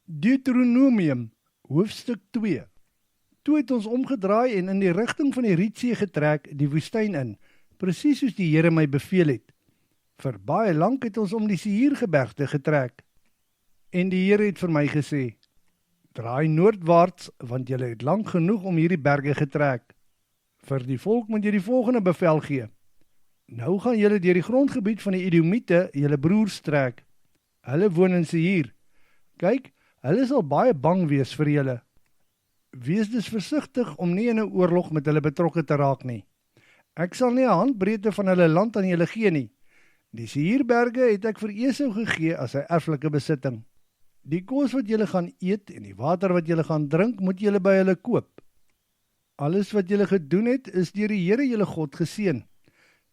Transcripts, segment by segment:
Deuteronomium, hoofstuk 2. Toe het ons omgedraai en in die rigting van die Rietsee getrek, die woestyn in, presies soos die Here my beveel het. Vir baie lank het ons om die Seirgebergte getrek. En die Here het vir my gesê, draai noordwaarts, want julle het lank genoeg om hierdie berge getrek. Vir die volk moet jy die volgende bevel gee. Nou gaan julle deur die grondgebied van die Edomiete, julle broers trek. Hulle woon in Seir. Kyk, hulle sal baie bang wees vir julle. Wees dus versigtig om nie in 'n oorlog met hulle betrokke te raak nie. Ek sal nie 'n handbreedte van hulle land aan julle gee nie. Die Seirberge het ek vir Esau gegee as sy erflike besitting. Die kos wat julle gaan eet en die water wat julle gaan drink, moet julle by hulle koop. Alles wat julle gedoen het, is deur die Here julle God geseën.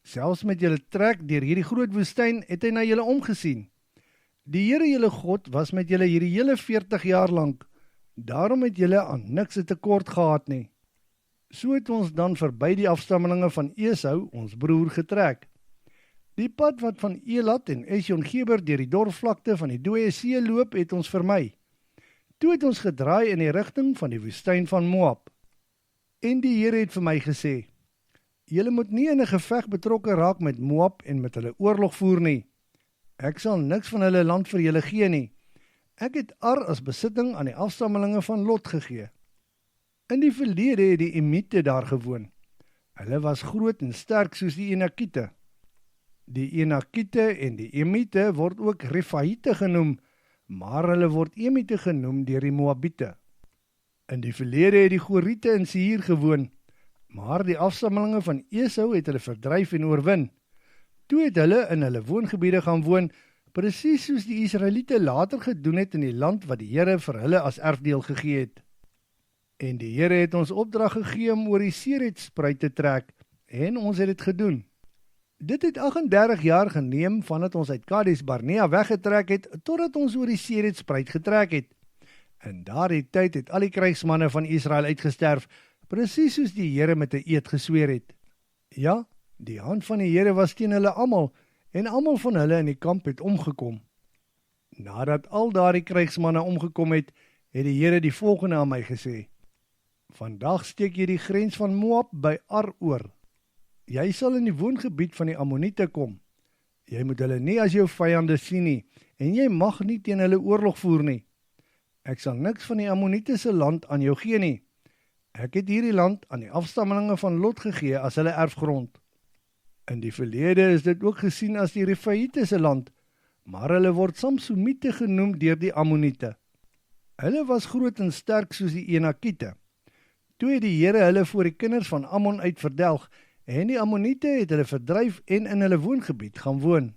Selfs met julle trek deur hierdie groot woestyn, het hy na julle omgesien. Die Here julle God was met julle hierdie hele 40 jaar lank. Daarom het julle aan niks 'n tekort gehad nie. So het ons dan verby die afstammelinge van Esau, ons broer, getrek. Die pad wat van Elat en Esjon-Geber deur die dorpsvlakte van die Dooie See loop, het ons vermy. Toe het ons gedraai in die rigting van die woestyn van Moab. En die Here het vir my gesê, julle moet nie in 'n geveg betrokke raak met Moab en met hulle oorlog voer nie. Ek sal niks van hulle land vir julle gee nie. Ek het Ar as besitting aan die afstammelinge van Lot gegee. In die verlede het die Emite daar gewoon. Hulle was groot en sterk soos die Enakite. Die Enakite en die Emite word ook Refaite genoem, maar hulle word Emite genoem deur die Moabite. In die verlede het die Goriete in Seir gewoon, maar die afstammelinge van Esau het hulle verdryf en oorwin. Toe het hulle in hulle woongebiede gaan woon, presies soos die Israeliete later gedoen het in die land wat die Here vir hulle as erfdeel gegee het. En die Here het ons opdrag gegee om oor die Seretspruit te trek, en ons het dit gedoen. Dit het 38 jaar geneem vandat ons uit Kades Barnea weggetrek het, totdat ons oor die Seretspruit getrek het. In daardie tyd het al die krygsmanne van Israel uitgesterf, presies soos die Here met 'n eed gesweer het. Ja, die hand van die Here was teen hulle almal, en almal van hulle in die kamp het omgekom. Nadat al daardie krygsmanne omgekom het, het die Here die volgende aan my gesê, vandag steek jy die grens van Moab by Ar oor. Jy sal in die woongebied van die Ammoniete kom. Jy moet hulle nie as jou vyande sien nie, en jy mag nie teen hulle oorlog voer nie. Ek sal niks van die Ammoniete se land aan jou gee nie. Ek het hierdie land aan die afstammelinge van Lot gegee as hulle erfgrond. In die verlede is dit ook gesien as die Refaite se land, maar hulle word Samsumite genoem deur die Ammoniete. Hulle was groot en sterk soos die Enakite. Toe het die Here hulle voor die kinders van Ammon uitverdelg, en die Ammoniete het hulle verdryf en in hulle woongebied gaan woon.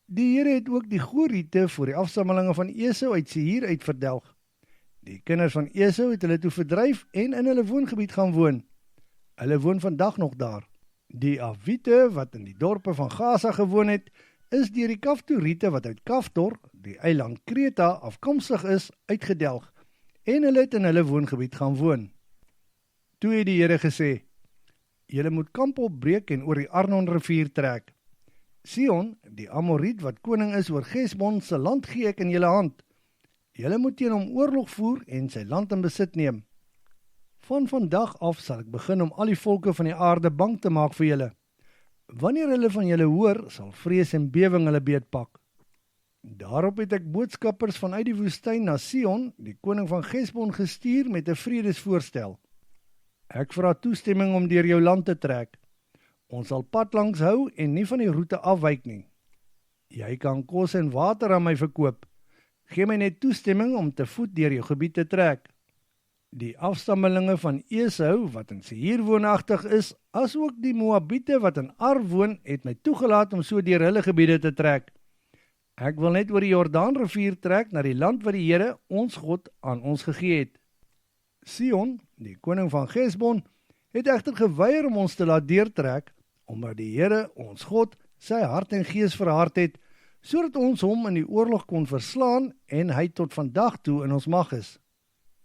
Die Here het ook die Goriete voor die afstammelinge van Esau uit Seir uitverdelg. Die kinders van Esau het hulle toe verdryf en in hulle woongebied gaan woon. Hulle woon vandag nog daar. Die Avite, wat in die dorpe van Gaza gewoon het, is deur die Kaftoriete wat uit Kaftor, die eiland Kreta, afkomstig is, uitgedelg, en hulle het in hulle woongebied gaan woon. Toe het die Here gesê, julle moet kamp opbreek en oor die Arnon rivier trek. Sihon, die Amoriet wat koning is oor Gesbon, se land gee ek in julle hand. Julle moet teen hom oorlog voer en sy land in besit neem. Van vandag af sal ek begin om al die volke van die aarde bang te maak vir julle. Wanneer hulle van julle hoor, sal vrees en bewing hulle beetpak. Daarop het ek boodskappers vanuit die woestyn na Sihon, die koning van Gesbon, gestuur met 'n vredesvoorstel. Ek vra toestemming om deur jou land te trek. Ons sal pad langs hou en nie van die roete afwyk nie. Jy kan kos en water aan my verkoop. Gee my net toestemming om te voet deur jou gebied te trek. Die afstammelinge van Esau, wat in Seir woonagtig is, asook die Moabite wat in Ar woon, het my toegelaat om so deur hulle gebiede te trek. Ek wil net oor die Jordaanrivier trek na die land wat die Here, ons God, aan ons gegee het. Sihon, die koning van Gesbon, het egter geweier om ons te laat deurtrek, omdat die Here, ons God, sy hart en gees verhard het, sodat ons hom in die oorlog kon verslaan en hy tot vandag toe in ons mag is.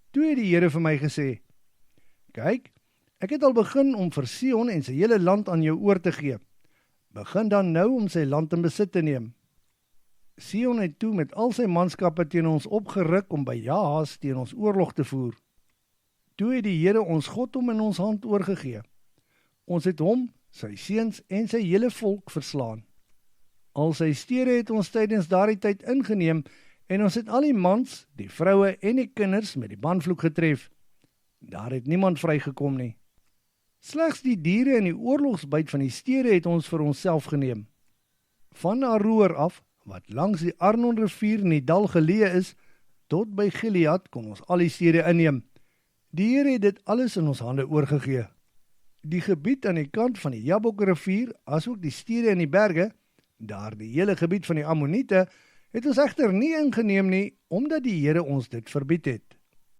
Toe het die Here vir my gesê, kyk, ek het al begin om vir Sihon en sy hele land aan jou oor te gee. Begin dan nou om sy land in besit te neem. Sion het toe met al sy manskappe teen ons opgeruk om by Jahas teen ons oorlog te voer. Toe het die Here ons God hom in ons hand oorgegee. Ons het hom, sy seuns en sy hele volk verslaan. Al sy stede het ons tydens daardie tyd ingeneem en ons het al die mans, die vroue en die kinders met die banvloek getref. Daar het niemand vrygekom nie. Slegs die diere en die oorlogsbyt van die stede het ons vir onsself geneem. Van Aroer af, wat langs die Arnon rivier in die dal geleë is, tot by Gilead kon ons al die stede inneem. Die Here het dit alles in ons hande oorgegee. Die gebied aan die kant van die Jabok rivier, asook die stede in die berge, daar die hele gebied van die Ammoniete, het ons egter nie ingeneem nie, omdat die Here ons dit verbied het.